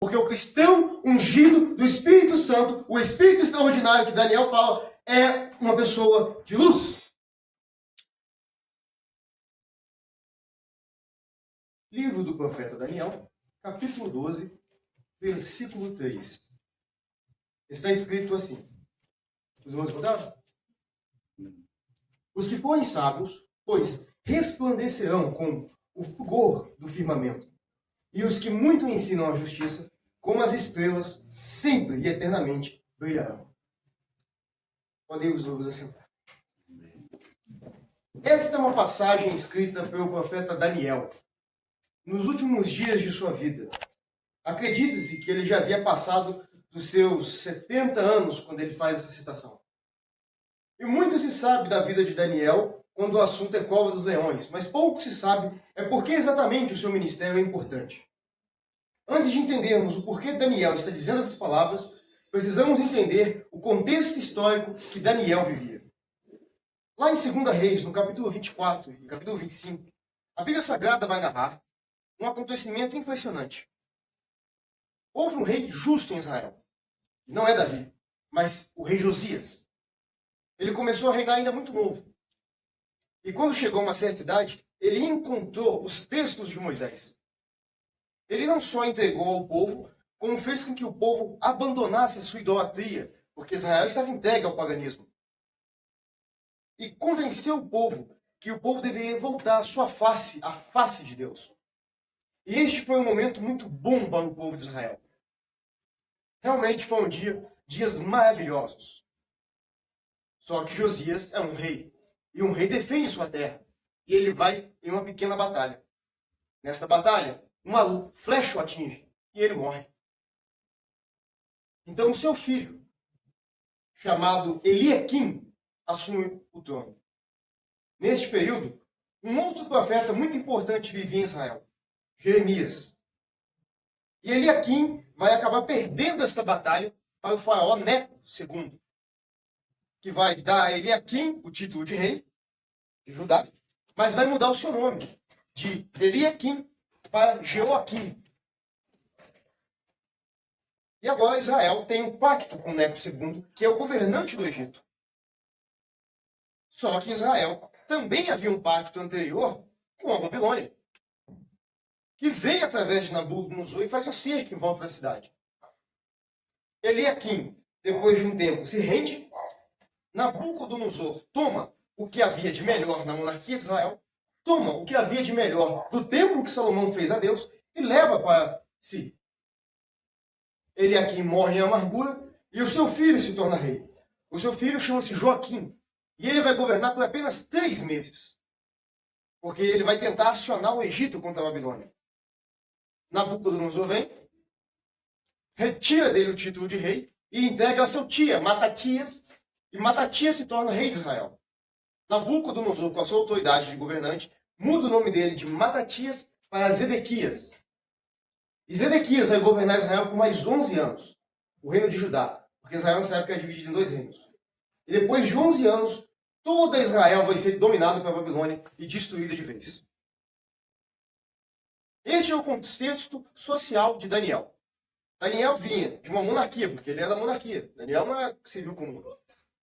Porque o cristão ungido do Espírito Santo, o Espírito extraordinário que Daniel fala, é uma pessoa de luz. Livro do profeta Daniel, capítulo 12, versículo 3. Está escrito assim. Os irmãos encontraram? Os que forem sábios, pois resplandecerão com o fulgor do firmamento. E os que muito ensinam a justiça, como as estrelas, sempre e eternamente brilharão. Podemos nos assentar. Esta é uma passagem escrita pelo profeta Daniel, nos últimos dias de sua vida. Acredita-se que ele já havia passado dos seus 70 anos quando ele faz essa citação. E muito se sabe da vida de Daniel quando o assunto é cova dos leões, mas pouco se sabe é por que exatamente o seu ministério é importante. Antes de entendermos o porquê Daniel está dizendo essas palavras, precisamos entender o contexto histórico que Daniel vivia. Lá em 2 Reis, no capítulo 24 e capítulo 25, a Bíblia Sagrada vai narrar um acontecimento impressionante. Houve um rei justo em Israel. Não é Davi, mas o rei Josias. Ele começou a reinar ainda muito novo. E quando chegou a uma certa idade, ele encontrou os textos de Moisés. Ele não só entregou ao povo, como fez com que o povo abandonasse a sua idolatria, porque Israel estava entregue ao paganismo. E convenceu o povo que o povo deveria voltar à sua face, à face de Deus. E este foi um momento muito bom para o povo de Israel. Realmente foram dias maravilhosos. Só que Josias é um rei. E um rei defende sua terra. E ele vai em uma pequena batalha. Nessa batalha, uma flecha o atinge. E ele morre. Então o seu filho, chamado Eliaquim, assume o trono. Neste período, um outro profeta muito importante vivia em Israel. Jeremias. E Eliaquim vai acabar perdendo esta batalha para o faraó Neco II, que vai dar a Eliaquim o título de rei de Judá, mas vai mudar o seu nome de Eliaquim para Jeoaquim. E agora Israel tem um pacto com Neco II, que é o governante do Egito. Só que Israel também havia um pacto anterior com a Babilônia, que vem através de Nabucodonosor e faz um cerco em volta da cidade. Eliaquim, depois de um tempo, se rende. Nabucodonosor toma o que havia de melhor na monarquia de Israel, toma o que havia de melhor do templo que Salomão fez a Deus e leva para si. Eliaquim morre em amargura e o seu filho se torna rei. O seu filho chama-se Joaquim e ele vai governar por apenas 3 meses, porque ele vai tentar acionar o Egito contra a Babilônia. Nabucodonosor vem, retira dele o título de rei e entrega a seu tia, Matatias, e Matatias se torna rei de Israel. Nabucodonosor, com a sua autoridade de governante, muda o nome dele de Matatias para Zedequias. E Zedequias vai governar Israel por mais 11 anos, o reino de Judá, porque Israel nessa época é dividido em 2 reinos. E depois de 11 anos, toda Israel vai ser dominada pela Babilônia e destruída de vez. Este é o contexto social de Daniel. Daniel vinha de uma monarquia, porque ele era da monarquia. Daniel não é civil comum.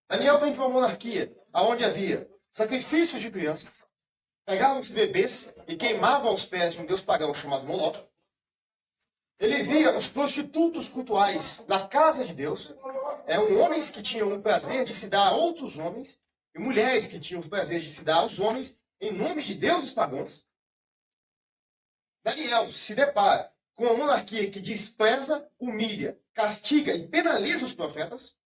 Daniel vem de uma monarquia onde havia sacrifícios de criança, pegavam-se bebês e queimavam aos pés de um deus pagão chamado Moloque. Ele via os prostitutos cultuais na casa de Deus. Eram homens que tinham o prazer de se dar a outros homens e mulheres que tinham o prazer de se dar aos homens em nome de deuses pagãos. Daniel se depara com uma monarquia que despreza, humilha, castiga e penaliza os profetas,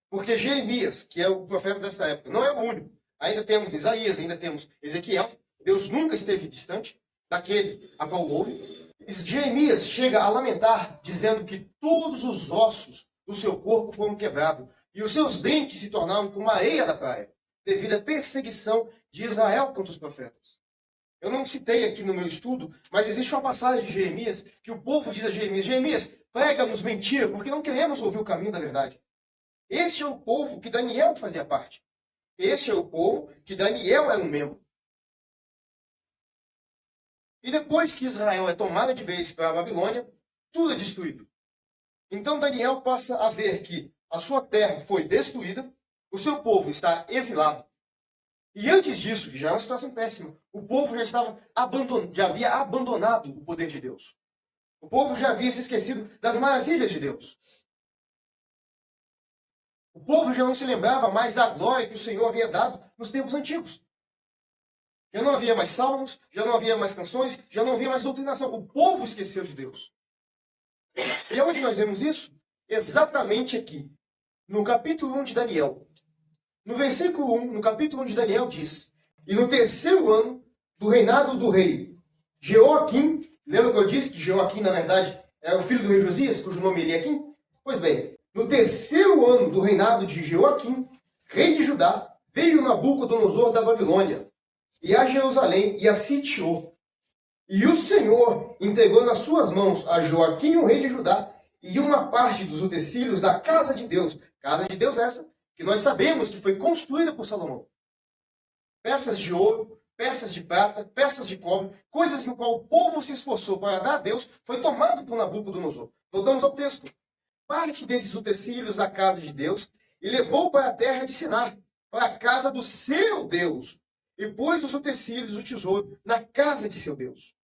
porque Jeremias, que é o profeta dessa época, não é o único. Ainda temos Isaías, ainda temos Ezequiel. Deus nunca esteve distante daquele a qual houve. E Jeremias chega a lamentar, dizendo que todos os ossos do seu corpo foram quebrados e os seus dentes se tornaram como a areia da praia, devido à perseguição de Israel contra os profetas. Eu não citei aqui no meu estudo, mas existe uma passagem de Jeremias que o povo diz a Jeremias: Jeremias, prega-nos mentira, porque não queremos ouvir o caminho da verdade. Este é o povo que Daniel fazia parte. Este é o povo que Daniel era um membro. E depois que Israel é tomada de vez pela Babilônia, tudo é destruído. Então Daniel passa a ver que a sua terra foi destruída, o seu povo está exilado. E antes disso, que já é uma situação péssima, o povo já havia abandonado o poder de Deus. O povo já havia se esquecido das maravilhas de Deus. O povo já não se lembrava mais da glória que o Senhor havia dado nos tempos antigos. Já não havia mais salmos, já não havia mais canções, já não havia mais doutrinação. O povo esqueceu de Deus. E onde nós vemos isso? Exatamente aqui, no capítulo 1 de Daniel. No versículo 1, no capítulo 1 de Daniel, diz: E no terceiro ano do reinado do rei Jeoaquim, lembra que eu disse que Jeoaquim, na verdade, é o filho do rei Josias, cujo nome é Eliaquim? Pois bem, no terceiro ano do reinado de Jeoaquim, rei de Judá, veio Nabucodonosor da Babilônia, e a Jerusalém, e a sitiou. E o Senhor entregou nas suas mãos a Joaquim, o rei de Judá, e uma parte dos utensílios da casa de Deus. Casa de Deus essa, que nós sabemos que foi construída por Salomão. Peças de ouro, peças de prata, peças de cobre, coisas no qual o povo se esforçou para dar a Deus, foi tomado por Nabucodonosor. Voltamos ao texto. Parte desses utensílios da casa de Deus e levou para a terra de Sinar, para a casa do seu Deus, e pôs os utensílios do tesouro na casa de seu Deus.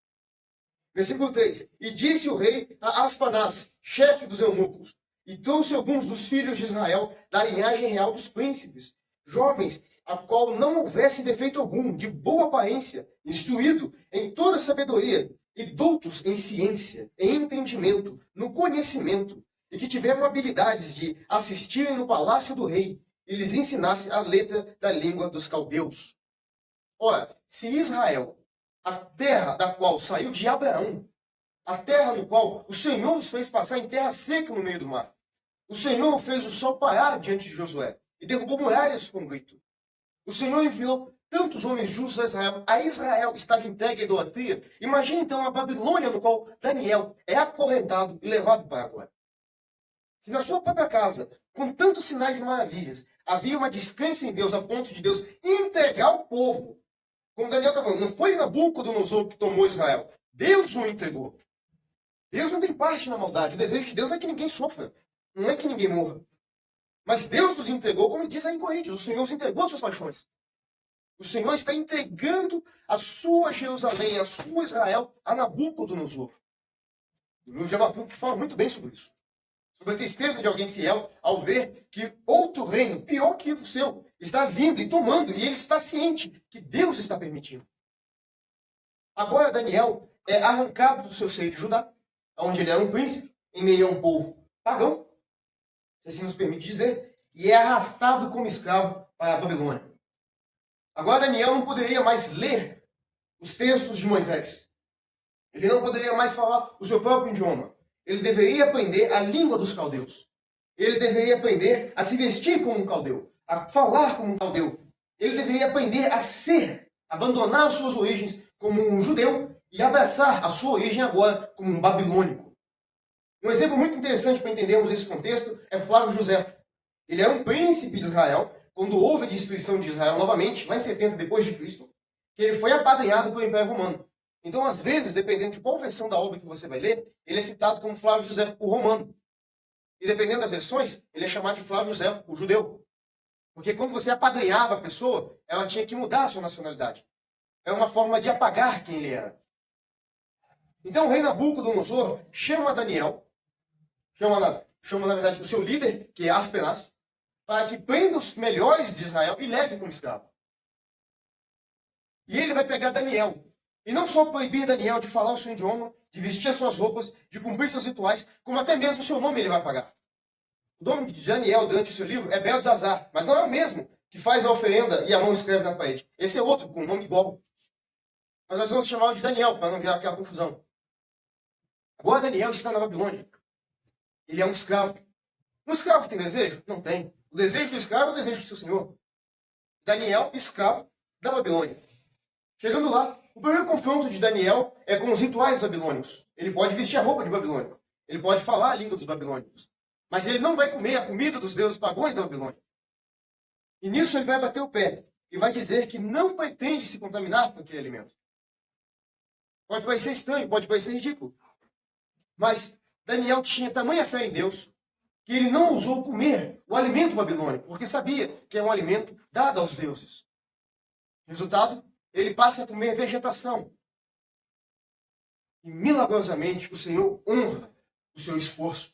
Versículo 3. E disse o rei a Aspanás, chefe dos eunucos, e trouxe alguns dos filhos de Israel da linhagem real dos príncipes, jovens, a qual não houvesse defeito algum, de boa aparência, instruído em toda sabedoria, e doutos em ciência, em entendimento, no conhecimento, e que tiveram habilidades de assistirem no palácio do rei, e lhes ensinasse a letra da língua dos caldeus. Ora, se Israel, a terra da qual saiu de Abraão, a terra no qual o Senhor os fez passar em terra seca no meio do mar, o Senhor fez o sol parar diante de Josué e derrubou muralhas com grito. O Senhor enviou tantos homens justos a Israel. A Israel estava entregue à idolatria. Imagine então a Babilônia, no qual Daniel é acorrentado e levado para agora. Se na sua própria casa, com tantos sinais e maravilhas, havia uma descrença em Deus a ponto de Deus entregar o povo, como Daniel está falando, não foi Nabucodonosor que tomou Israel. Deus o entregou. Deus não tem parte na maldade. O desejo de Deus é que ninguém sofra. Não é que ninguém morra. Mas Deus os entregou, como diz aí em Coríntios. O Senhor os entregou as suas paixões. O Senhor está entregando a sua Jerusalém, a sua Israel, a Nabucodonosor. O livro de Abacuque fala muito bem sobre isso. Sobre a tristeza de alguém fiel ao ver que outro reino, pior que o seu, está vindo e tomando, e ele está ciente que Deus está permitindo. Agora Daniel é arrancado do seu seio de Judá, onde ele era um príncipe, em meio a um povo pagão, se assim nos permite dizer, e é arrastado como escravo para a Babilônia. Agora Daniel não poderia mais ler os textos de Moisés. Ele não poderia mais falar o seu próprio idioma. Ele deveria aprender a língua dos caldeus. Ele deveria aprender a se vestir como um caldeu, a falar como um caldeu. Ele deveria aprender a ser, abandonar as suas origens como um judeu e abraçar a sua origem agora como um babilônico. Um exemplo muito interessante para entendermos esse contexto é Flávio Josefo. Ele é um príncipe de Israel, quando houve a destruição de Israel novamente, lá em 70 depois de Cristo, que ele foi apadrinhado pelo Império Romano. Então, às vezes, dependendo de qual versão da obra que você vai ler, ele é citado como Flávio Josefo, o romano. E dependendo das versões, ele é chamado de Flávio Josefo, o judeu. Porque quando você apadrinhava a pessoa, ela tinha que mudar a sua nacionalidade. É uma forma de apagar quem ele era. Então o rei Nabucodonosor chama Daniel, chama na verdade o seu líder, que é Aspenaz, para que prenda os melhores de Israel e leve como escravo. E ele vai pegar Daniel. E não só proibir Daniel de falar o seu idioma, de vestir as suas roupas, de cumprir seus rituais, como até mesmo o seu nome ele vai apagar. O nome de Daniel durante o seu livro é Beltesazar, mas não é o mesmo que faz a oferenda e a mão escreve na parede. Esse é outro, com um nome igual. Mas nós vamos chamá-lo de Daniel, para não virar aquela confusão. Agora Daniel está na Babilônia. Ele é um escravo. Um escravo tem desejo? Não tem. O desejo do escravo é o desejo do seu senhor. Daniel, escravo da Babilônia. Chegando lá, o primeiro confronto de Daniel é com os rituais babilônicos. Ele pode vestir a roupa de babilônico. Ele pode falar a língua dos babilônicos. Mas ele não vai comer a comida dos deuses pagãos da Babilônia. E nisso ele vai bater o pé e vai dizer que não pretende se contaminar com aquele alimento. Pode parecer estranho, pode parecer ridículo. Mas Daniel tinha tamanha fé em Deus que ele não ousou comer o alimento babilônico, porque sabia que é um alimento dado aos deuses. Resultado, ele passa a comer vegetação. E milagrosamente o Senhor honra o seu esforço.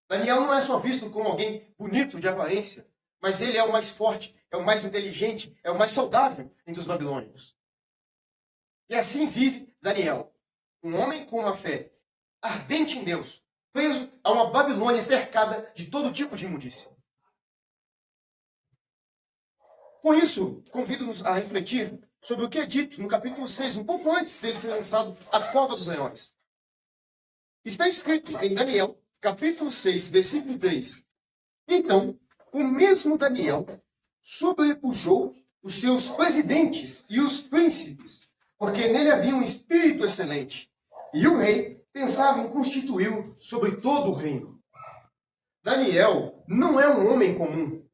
Daniel não é só visto como alguém bonito de aparência, mas ele é o mais forte, é o mais inteligente, é o mais saudável entre os babilônicos. E assim vive Daniel, um homem com uma fé ardente em Deus, preso a uma Babilônia cercada de todo tipo de imundícia. Com isso, convido-nos a refletir sobre o que é dito no capítulo 6, um pouco antes dele ser lançado à cova dos leões. Está escrito em Daniel, capítulo 6, versículo 3. Então, o mesmo Daniel sobrepujou os seus presidentes e os príncipes, porque nele havia um espírito excelente. E o rei pensava em constituí-lo sobre todo o reino. Daniel não é um homem comum.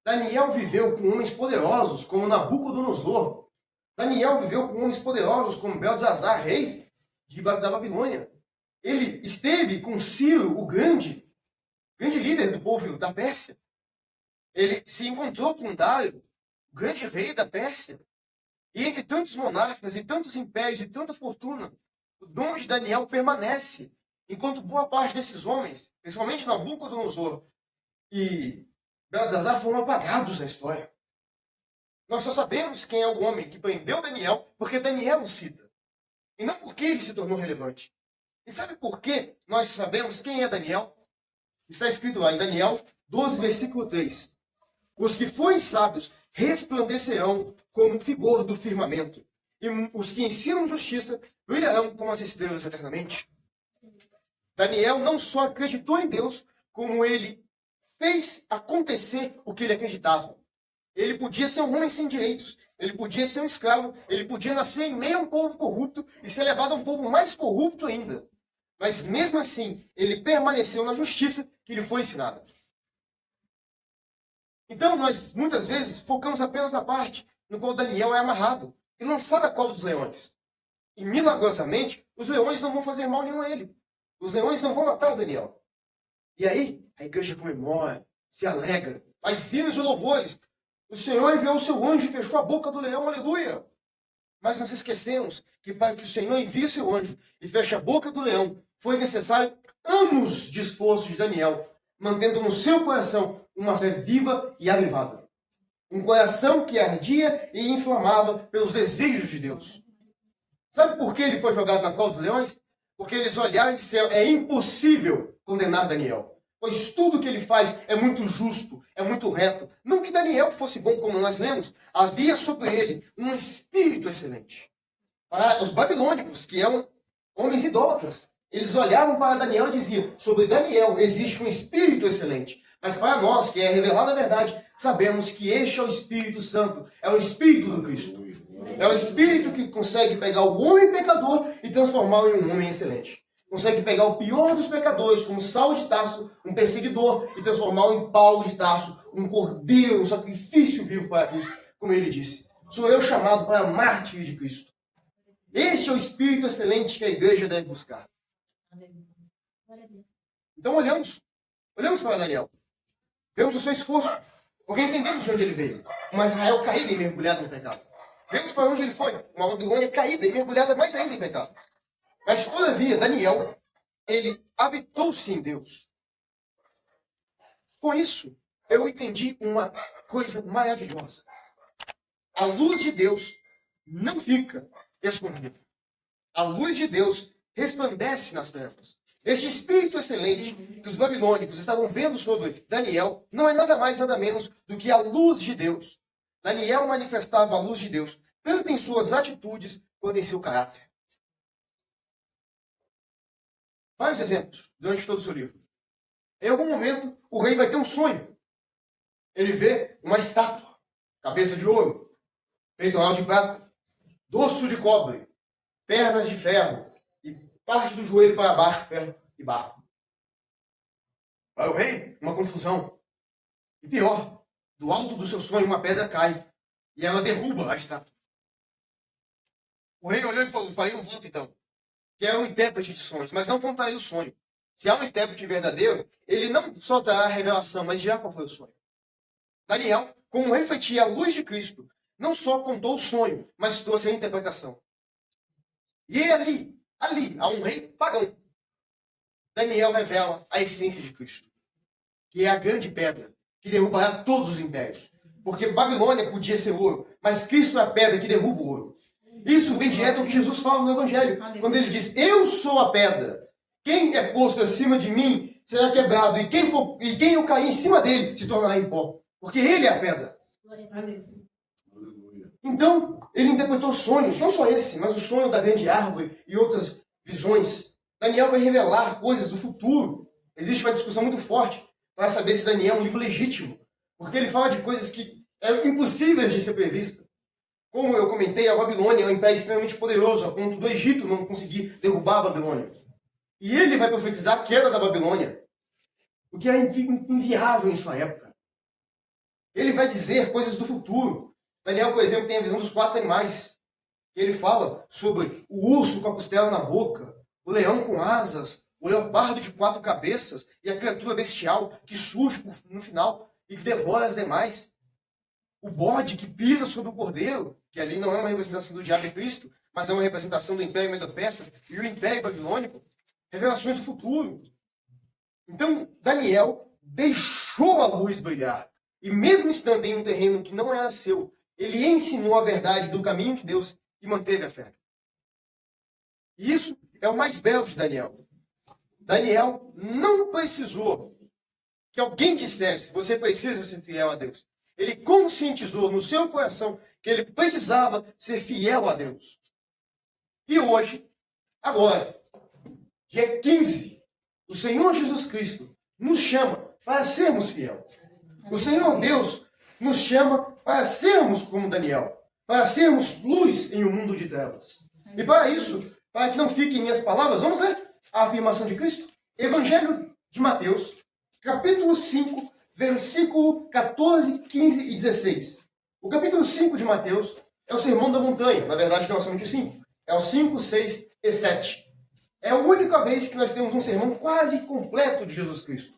Daniel viveu com homens poderosos como Nabucodonosor. Daniel viveu com homens poderosos como Beltesazar, rei da Babilônia. Ele esteve com Ciro, o grande líder do povo da Pérsia. Ele se encontrou com Dário, o grande rei da Pérsia. E entre tantos monarcas e tantos impérios e tanta fortuna, o nome de Daniel permanece, enquanto boa parte desses homens, principalmente Nabucodonosor e Beltesazar, foram apagados da história. Nós só sabemos quem é o homem que prendeu Daniel porque Daniel o cita, e não porque ele se tornou relevante. E sabe por que nós sabemos quem é Daniel? Está escrito lá em Daniel 12, versículo 3. Os que forem sábios resplandecerão como o vigor do firmamento, e os que ensinam justiça brilharão como as estrelas eternamente. Daniel não só acreditou em Deus, como ele fez acontecer o que ele acreditava. Ele podia ser um homem sem direitos, ele podia ser um escravo, ele podia nascer em meio a um povo corrupto e ser levado a um povo mais corrupto ainda. Mas mesmo assim, ele permaneceu na justiça que lhe foi ensinada. Então, nós muitas vezes focamos apenas na parte no qual Daniel é amarrado e lançado à cova dos leões. E milagrosamente, os leões não vão fazer mal nenhum a ele. Os leões não vão matar Daniel. E aí, a igreja comemora, se alegra, faz hinos e louvores. O Senhor enviou o seu anjo e fechou a boca do leão, aleluia. Mas nós esquecemos que para que o Senhor envie seu anjo e feche a boca do leão, foi necessário anos de esforço de Daniel, mantendo no seu coração uma fé viva e avivada. Um coração que ardia e inflamava pelos desejos de Deus. Sabe por que ele foi jogado na cova dos leões? Porque eles olharam e disseram, é impossível condenar Daniel. Pois tudo que ele faz é muito justo, é muito reto. Não que Daniel fosse bom, como nós lemos, havia sobre ele um espírito excelente. Para os babilônicos, que eram homens idólatras, eles olhavam para Daniel e diziam, sobre Daniel existe um espírito excelente. Mas para nós, que é revelada a verdade, sabemos que este é o Espírito Santo, é o Espírito do Cristo. É o Espírito que consegue pegar o homem pecador e transformá-lo em um homem excelente. Consegue pegar o pior dos pecadores, como Saulo de Tarso, um perseguidor, e transformá-lo em Paulo de Tarso, um cordeiro, um sacrifício vivo para Cristo, como ele disse. Sou eu chamado para mártir de Cristo. Este é o Espírito excelente que a igreja deve buscar. Então olhamos para Daniel. Vemos o seu esforço, porque entendemos de onde ele veio. Uma Israel caída e mergulhada no pecado. Vemos para onde ele foi. Uma Babilônia caída e mergulhada mais ainda em pecado. Mas, todavia, Daniel, ele habitou-se em Deus. Com isso, eu entendi uma coisa maravilhosa. A luz de Deus não fica escondida. A luz de Deus resplandece nas trevas. Este espírito excelente que os babilônicos estavam vendo sobre Daniel não é nada mais, nada menos do que a luz de Deus. Daniel manifestava a luz de Deus, tanto em suas atitudes quanto em seu caráter. Vários exemplos durante todo o seu livro. Em algum momento, o rei vai ter um sonho. Ele vê uma estátua, cabeça de ouro, peitoral de prata, dorso de cobre, pernas de ferro e parte do joelho para baixo, ferro e barro. Para o rei, uma confusão. E pior, do alto do seu sonho, uma pedra cai e ela derruba a estátua. O rei olhou e falou, faria um voto então, que era um intérprete de sonhos, mas não contaria o sonho. Se há um intérprete verdadeiro, ele não só dará a revelação, mas já qual foi o sonho. Daniel, como refletia a luz de Cristo, não só contou o sonho, mas trouxe a interpretação. E ali, a um rei pagão, Daniel revela a essência de Cristo, que é a grande pedra que derrubará todos os impérios. Porque Babilônia podia ser ouro, mas Cristo é a pedra que derruba o ouro. Isso vem direto ao que Jesus fala no Evangelho, quando ele diz, eu sou a pedra. Quem é posto acima de mim será quebrado, e quem eu cair em cima dele se tornará em pó. Porque ele é a pedra. Então, ele interpretou sonhos, não só esse, mas o sonho da grande árvore e outras visões. Daniel vai revelar coisas do futuro. Existe uma discussão muito forte para saber se Daniel é um livro legítimo, porque ele fala de coisas que eram impossíveis de ser previstas. Como eu comentei, a Babilônia é um império extremamente poderoso, a ponto do Egito não conseguir derrubar a Babilônia. E ele vai profetizar a queda da Babilônia, o que era inviável em sua época. Ele vai dizer coisas do futuro. Daniel, por exemplo, tem a visão dos 4 animais. Ele fala sobre o urso com a costela na boca, o leão com asas, o leopardo de 4 cabeças e a criatura bestial que surge no final e devora as demais. O bode que pisa sobre o cordeiro, que ali não é uma representação do diabo e Cristo, mas é uma representação do Império Medo-Persa e o Império Babilônico. Revelações do futuro. Então, Daniel deixou a luz brilhar. E mesmo estando em um terreno que não era seu, ele ensinou a verdade do caminho de Deus e manteve a fé. E isso é o mais belo de Daniel. Daniel não precisou que alguém dissesse, você precisa ser fiel a Deus. Ele conscientizou no seu coração que ele precisava ser fiel a Deus. E hoje, agora, dia 15, o Senhor Jesus Cristo nos chama para sermos fiéis. O Senhor Deus nos chama para sermos como Daniel, para sermos luz em um mundo de trevas. E para isso, para que não fiquem minhas palavras, vamos ler a afirmação de Cristo? Evangelho de Mateus, capítulo 5, versículo 14, 15 e 16. O capítulo 5 de Mateus é o Sermão da Montanha. Na verdade, não é somente o 5. É o 5, 6 e 7. É a única vez que nós temos um sermão quase completo de Jesus Cristo.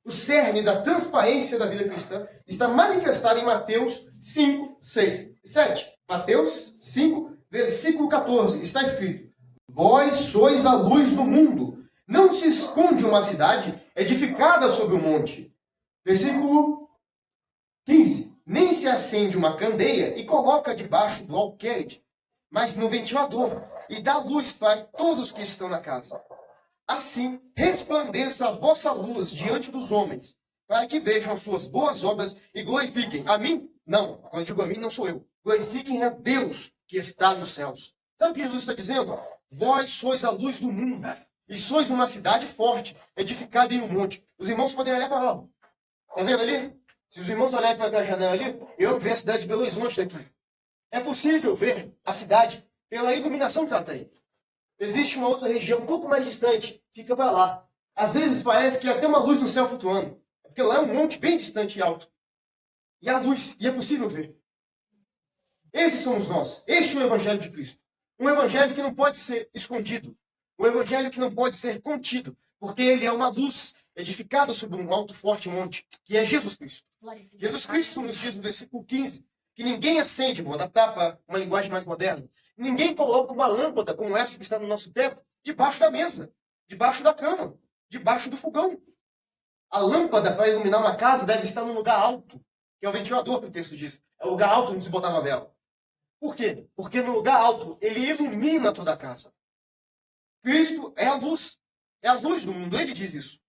O cerne da transparência da vida cristã está manifestado em Mateus 5, 6 e 7. Mateus 5, versículo 14. Está escrito, vós sois a luz do mundo. Não se esconde uma cidade edificada sobre um monte. Versículo 15. Nem se acende uma candeia e coloca debaixo do alqueire, mas no ventilador, e dá luz para todos que estão na casa. Assim, resplandeça a vossa luz diante dos homens, para que vejam as suas boas obras e glorifiquem a mim. Não, quando eu digo a mim, não sou eu. Glorifiquem a Deus que está nos céus. Sabe o que Jesus está dizendo? Vós sois a luz do mundo, e sois uma cidade forte, edificada em um monte. Os irmãos podem olhar para lá. Está vendo ali? Se os irmãos olharem para aquela janela ali, eu vejo a cidade de Belo Horizonte daqui. É possível ver a cidade pela iluminação que ela tem. Existe uma outra região um pouco mais distante, fica para lá. Às vezes parece que há até uma luz no céu flutuando, porque lá é um monte bem distante e alto. E há luz, e é possível ver. Esses somos nós. Este é o Evangelho de Cristo. Um Evangelho que não pode ser escondido. Um Evangelho que não pode ser contido, porque ele é uma luz edificada sobre um alto forte monte, que é Jesus Cristo. Jesus Cristo nos diz no versículo 15, que ninguém acende, vou adaptar para uma linguagem mais moderna, ninguém coloca uma lâmpada como essa que está no nosso teto, debaixo da mesa, debaixo da cama, debaixo do fogão. A lâmpada para iluminar uma casa deve estar num lugar alto, que é o ventilador que o texto diz. É o lugar alto onde se botava a vela. Por quê? Porque no lugar alto ele ilumina toda a casa. Cristo é a luz do mundo, ele diz isso.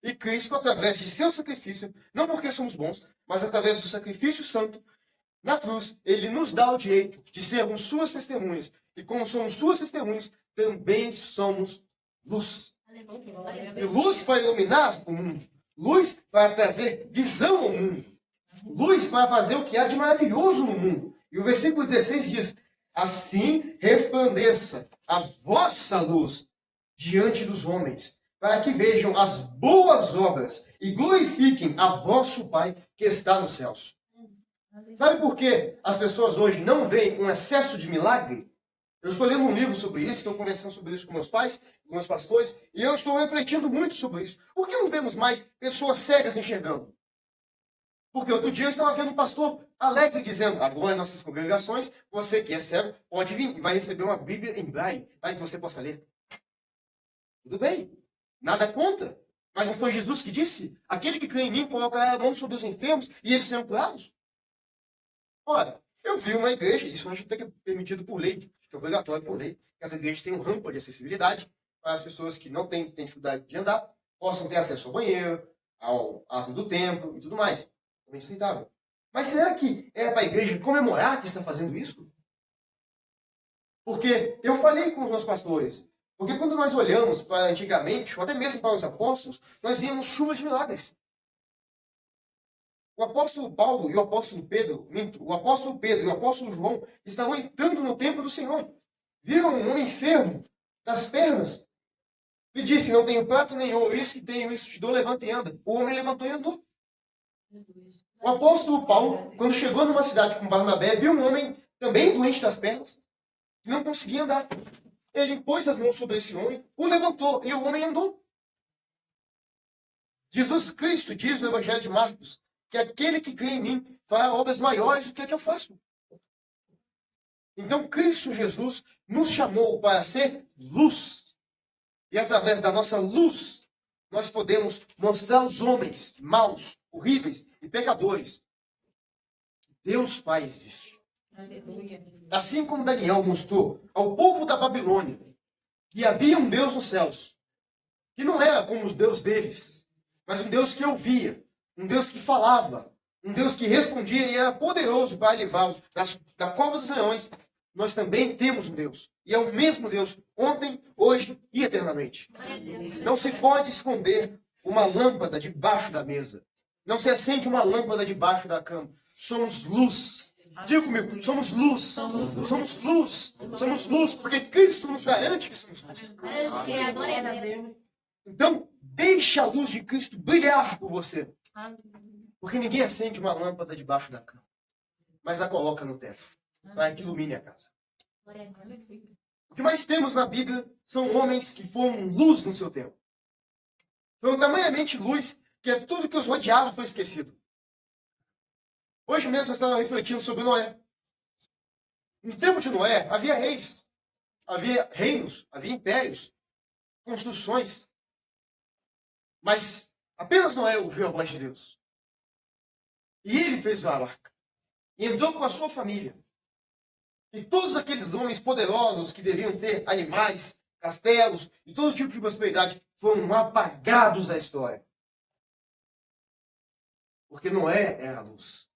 E Cristo, através de seu sacrifício, não porque somos bons, mas através do sacrifício santo, na cruz, ele nos dá o direito de sermos suas testemunhas. E como somos suas testemunhas, também somos luz. E luz para iluminar o mundo. Luz para trazer visão ao mundo. Luz para fazer o que há de maravilhoso no mundo. E o versículo 16 diz, assim resplandeça a vossa luz diante dos homens, para que vejam as boas obras e glorifiquem a vosso Pai que está nos céus. Sabe por que as pessoas hoje não veem um excesso de milagre? Eu estou lendo um livro sobre isso, estou conversando sobre isso com meus pais, com meus pastores, e eu estou refletindo muito sobre isso. Por que não vemos mais pessoas cegas enxergando? Porque outro dia eu estava vendo um pastor alegre dizendo, agora em nossas congregações, você que é cego pode vir e vai receber uma Bíblia em braille, para que você possa ler. Tudo bem, nada contra. Mas não foi Jesus que disse? Aquele que crê em mim colocará a mão sobre os enfermos e eles serão curados? Ora, eu vi uma igreja, isso a gente tem que é permitido por lei, que é obrigatório por lei, que as igrejas tenham rampa de acessibilidade para as pessoas que não têm dificuldade de andar, possam ter acesso ao banheiro, ao ato do templo e tudo mais. Totalmente aceitável. Mas será que é para a igreja comemorar que está fazendo isso? Porque eu falei com os meus pastores, porque quando nós olhamos para antigamente, ou até mesmo para os apóstolos, nós víamos chuvas de milagres. O apóstolo Paulo e o apóstolo Pedro, o apóstolo Pedro e o apóstolo João estavam entrando no templo do Senhor. Viram um homem enfermo das pernas. E disse, não tenho prata nem ouro, isso que tenho, isso te dou, levanta e anda. O homem levantou e andou. O apóstolo Paulo, quando chegou numa cidade com Barnabé, viu um homem também doente das pernas, que não conseguia andar. Ele pôs as mãos sobre esse homem, o levantou e o homem andou. Jesus Cristo diz no Evangelho de Marcos que aquele que crê em mim fará obras maiores do que a que eu faço. Então Cristo Jesus nos chamou para ser luz. E através da nossa luz, nós podemos mostrar aos homens maus, horríveis e pecadores que Deus Pai existe. Aleluia. Assim como Daniel mostrou ao povo da Babilônia que havia um Deus nos céus, que não era como os deuses deles, mas um Deus que ouvia, um Deus que falava, um Deus que respondia e era poderoso para livrar-os da cova dos leões. Nós também temos um Deus. E é o mesmo Deus ontem, hoje e eternamente. Não se pode esconder uma lâmpada debaixo da mesa. Não se acende uma lâmpada debaixo da cama. Somos luz. Diga comigo, somos luz. Somos luz. Somos luz, porque Cristo nos garante que somos luz. Então, deixe a luz de Cristo brilhar por você. Porque ninguém acende uma lâmpada debaixo da cama, mas a coloca no teto, para que ilumine a casa. O que mais temos na Bíblia são homens que foram luz no seu tempo. Foram tamanhamente luz que tudo que os rodeava foi esquecido. Hoje mesmo eu estava refletindo sobre Noé. No tempo de Noé havia reis, havia reinos, havia impérios, construções. Mas apenas Noé ouviu a voz de Deus. E ele fez a arca. E entrou com a sua família. E todos aqueles homens poderosos que deviam ter animais, castelos e todo tipo de prosperidade foram apagados da história. Porque Noé era a luz.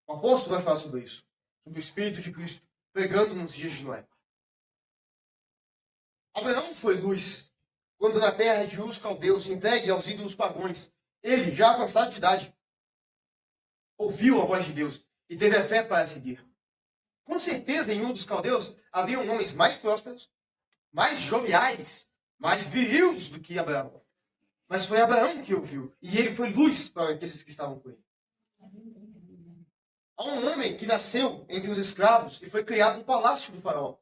O apóstolo vai falar sobre isso. Sobre o Espírito de Cristo pregando nos dias de Noé. Abraão foi luz quando na terra de Ur, caldeus, entregue aos ídolos pagãos, ele, já avançado de idade, ouviu a voz de Deus e teve a fé para seguir. Com certeza, em Ur dos caldeus, haviam homens mais prósperos, mais joviais, mais virios do que Abraão. Mas foi Abraão que ouviu, e ele foi luz para aqueles que estavam com ele. Há um homem que nasceu entre os escravos e foi criado no palácio do faraó.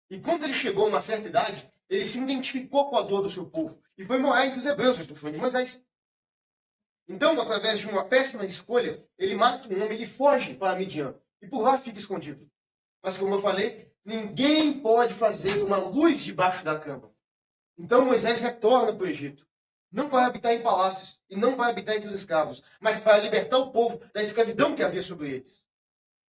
E quando ele chegou a uma certa idade, ele se identificou com a dor do seu povo e foi morar entre os hebreus, eu estou falando de Moisés. Então, através de uma péssima escolha, ele mata um homem e foge para Midian. E por lá fica escondido. Mas como eu falei, ninguém pode fazer uma luz debaixo da cama. Então Moisés retorna para o Egito. Não para habitar em palácios e não para habitar entre os escravos, mas para libertar o povo da escravidão que havia sobre eles.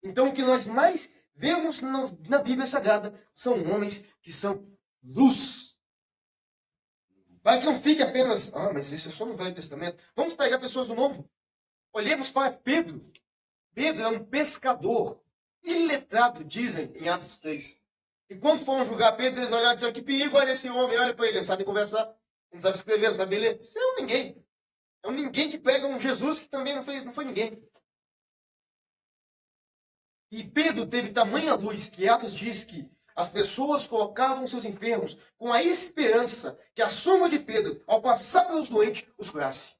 Então o que nós mais vemos na Bíblia Sagrada são homens que são luz. Para que não fique apenas, mas isso é só no Velho Testamento. Vamos pegar pessoas do Novo. Olhemos para Pedro. Pedro é um pescador, iletrado, dizem em Atos 3. E quando foram julgar Pedro, eles olharam e disseram, que perigo, olha esse homem, olha para ele, não sabe conversar, não sabe escrever, não sabe ler. Isso é um ninguém. É um ninguém que pega um Jesus que também não foi ninguém. E Pedro teve tamanha luz que Atos diz que as pessoas colocavam seus enfermos com a esperança que a sombra de Pedro, ao passar pelos doentes, os curasse.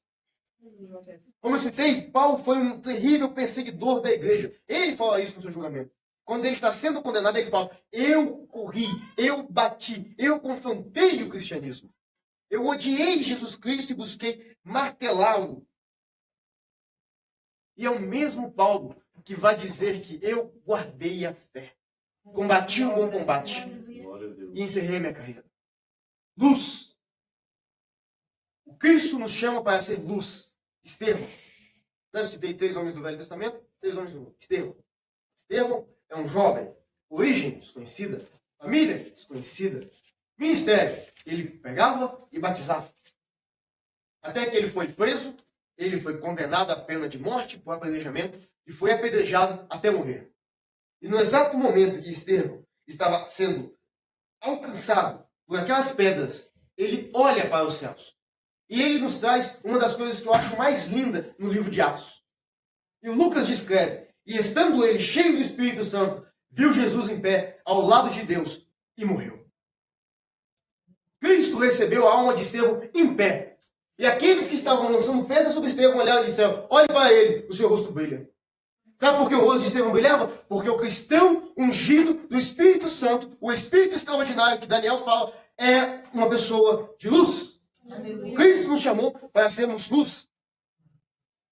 Como eu citei, Paulo foi um terrível perseguidor da igreja. Ele fala isso no seu julgamento. quando ele está sendo condenado, ele fala: eu corri, eu bati, eu confrontei o cristianismo. Eu odiei Jesus Cristo e busquei martelá-lo. E é o mesmo Paulo que vai dizer que eu guardei a fé, combati o bom combate e encerrei minha carreira. Luz. O Cristo nos chama para ser luz. Estevão. Deve citei 3 homens do Velho Testamento, 3 homens do Novo. Estevão. Estevão é um jovem. Origem desconhecida. Família desconhecida. Ministério. Ele pregava e batizava. Até que ele foi preso, ele foi condenado à pena de morte por apedrejamento e foi apedrejado até morrer. E no exato momento que Estevão estava sendo alcançado por aquelas pedras, ele olha para os céus. E ele nos traz uma das coisas que eu acho mais linda no livro de Atos. E o Lucas descreve: e estando ele cheio do Espírito Santo, viu Jesus em pé ao lado de Deus e morreu. Cristo recebeu a alma de Estevão em pé. E aqueles que estavam lançando pedras sobre Estevão olharam e disseram: olhe para ele, o seu rosto brilha. Sabe por que o rosto de Estevão brilhava? Porque o cristão ungido do Espírito Santo, o Espírito extraordinário que Daniel fala, é uma pessoa de luz. Aleluia. Cristo nos chamou para sermos luz.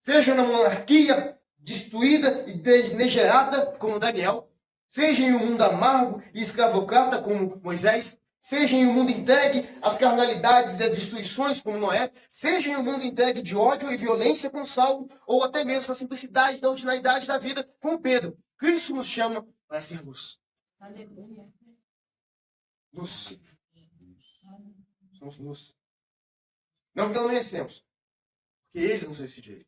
Seja na monarquia destruída e degenerada como Daniel, seja em um mundo amargo e escravocrata como Moisés, seja em um mundo entregue às carnalidades e às destruições como Noé, seja em um mundo entregue de ódio e violência como Saulo, ou até mesmo na simplicidade da ordinariedade da vida como Pedro. Cristo nos chama para ser luz. Aleluia. Luz. Somos luz. Não porque não merecemos, porque Ele nos deu esse direito.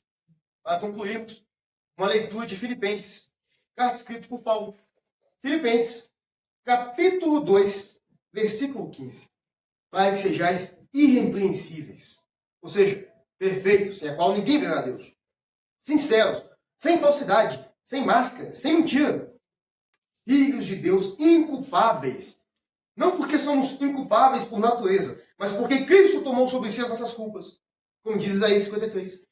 Para concluirmos, uma leitura de Filipenses, carta escrita por Paulo. Filipenses, capítulo 2, versículo 15. Para que sejais irrepreensíveis, ou seja, perfeitos, sem a qual ninguém verá a Deus. Sinceros, sem falsidade, sem máscara, sem mentira. Filhos de Deus inculpáveis. Não porque somos inculpáveis por natureza, mas porque Cristo tomou sobre si as nossas culpas. Como diz Isaías 53.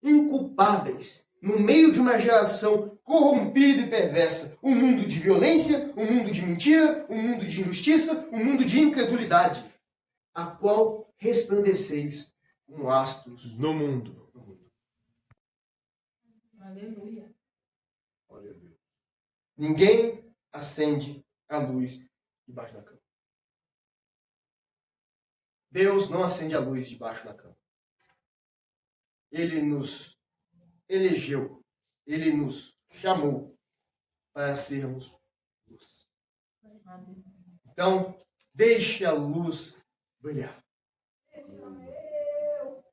Inculpáveis, no meio de uma geração corrompida e perversa. Um mundo de violência, um mundo de mentira, um mundo de injustiça, um mundo de incredulidade. A qual resplandeceis como astros no mundo. Aleluia. Ninguém acende a luz debaixo da cama. Deus não acende a luz debaixo da cama. Ele nos elegeu, Ele nos chamou para sermos luz. Então, deixe a luz brilhar.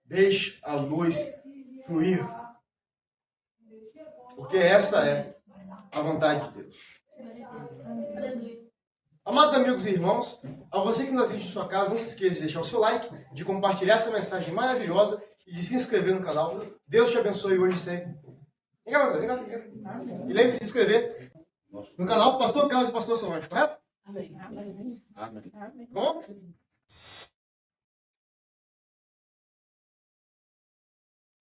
Deixe a luz fluir. Porque essa é a vontade de Deus. Amados amigos e irmãos, a você que nos assiste em sua casa, não se esqueça de deixar o seu like, de compartilhar essa mensagem maravilhosa e de se inscrever no canal. Deus te abençoe hoje sempre. Vem cá, vem cá. E lembre-se de se inscrever no canal Pastor Carlos e Pastor Solange, correto? Amém. Bom?